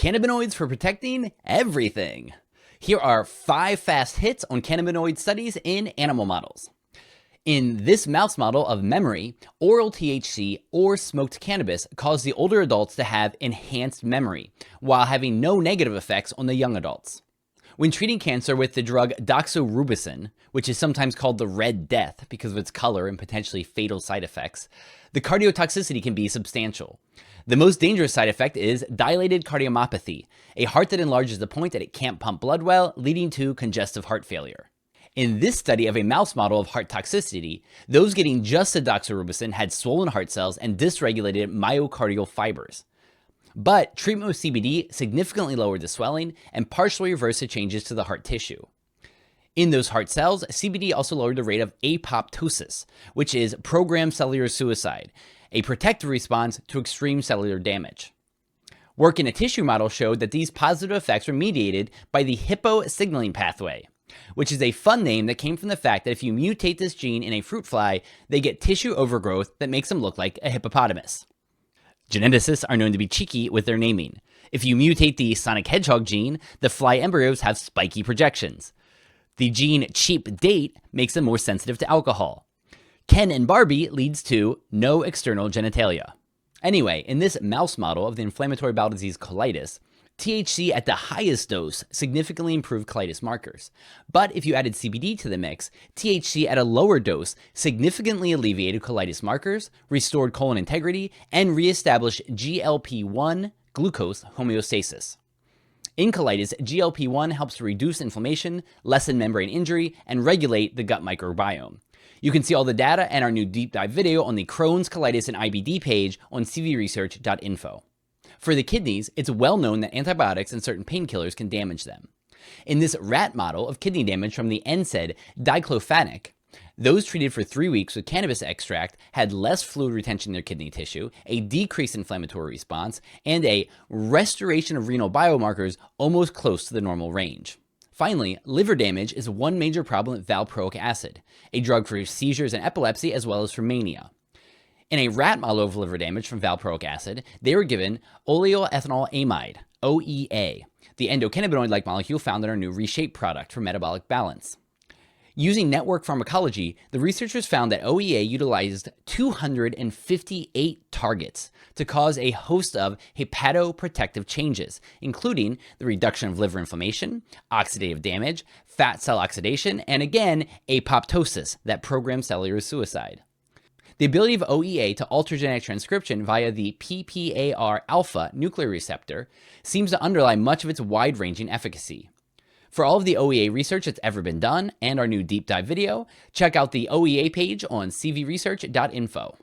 Cannabinoids for protecting everything. Here are 5 fast hits on cannabinoid studies in animal models. In this mouse model of memory, oral THC or smoked cannabis caused the older adults to have enhanced memory, while having no negative effects on the young adults. When treating cancer with the drug Doxorubicin, which is sometimes called the Red Death because of its color and potentially fatal side effects, the cardiotoxicity can be substantial. The most dangerous side effect is dilated cardiomyopathy, a heart that enlarges to the point that it can't pump blood well, leading to congestive heart failure. In this study of a mouse model of heart toxicity, those getting just the doxorubicin had swollen heart cells and dysregulated myocardial fibers. But treatment with CBD significantly lowered the swelling and partially reversed the changes to the heart tissue. In those heart cells, CBD also lowered the rate of apoptosis, which is programmed cellular suicide, a protective response to extreme cellular damage. Work in a tissue model showed that these positive effects were mediated by the Hippo signaling pathway, which is a fun name that came from the fact that if you mutate this gene in a fruit fly, they get tissue overgrowth that makes them look like a hippopotamus. Geneticists are known to be cheeky with their naming. If you mutate the Sonic Hedgehog gene, the fly embryos have spiky projections. The gene cheap date makes them more sensitive to alcohol. Ken and Barbie leads to no external genitalia. Anyway, in this mouse model of the inflammatory bowel disease colitis, THC at the highest dose significantly improved colitis markers. But if you added CBD to the mix, THC at a lower dose significantly alleviated colitis markers, restored colon integrity, and reestablished GLP-1 glucose homeostasis. In colitis, GLP-1 helps to reduce inflammation, lessen membrane injury, and regulate the gut microbiome. You can see all the data and our new deep dive video on the Crohn's, colitis, and IBD page on cvresearch.info. For the kidneys, it's well known that antibiotics and certain painkillers can damage them. In this rat model of kidney damage from the NSAID diclofenac, those treated for 3 weeks with cannabis extract had less fluid retention in their kidney tissue, a decreased inflammatory response, and a restoration of renal biomarkers almost close to the normal range. Finally, liver damage is one major problem with valproic acid, a drug for seizures and epilepsy as well as for mania. In a rat model of liver damage from valproic acid, they were given oleoyethanolamide, OEA, the endocannabinoid-like molecule found in our new Reshape product for metabolic balance. Using network pharmacology, the researchers found that OEA utilized 258 targets to cause a host of hepatoprotective changes, including the reduction of liver inflammation, oxidative damage, fat cell oxidation, and again, apoptosis that programs cellular suicide. The ability of OEA to alter genetic transcription via the PPAR-α nuclear receptor seems to underlie much of its wide-ranging efficacy. For all of the OEA research that's ever been done and our new deep dive video, check out the OEA page on cvresearch.info.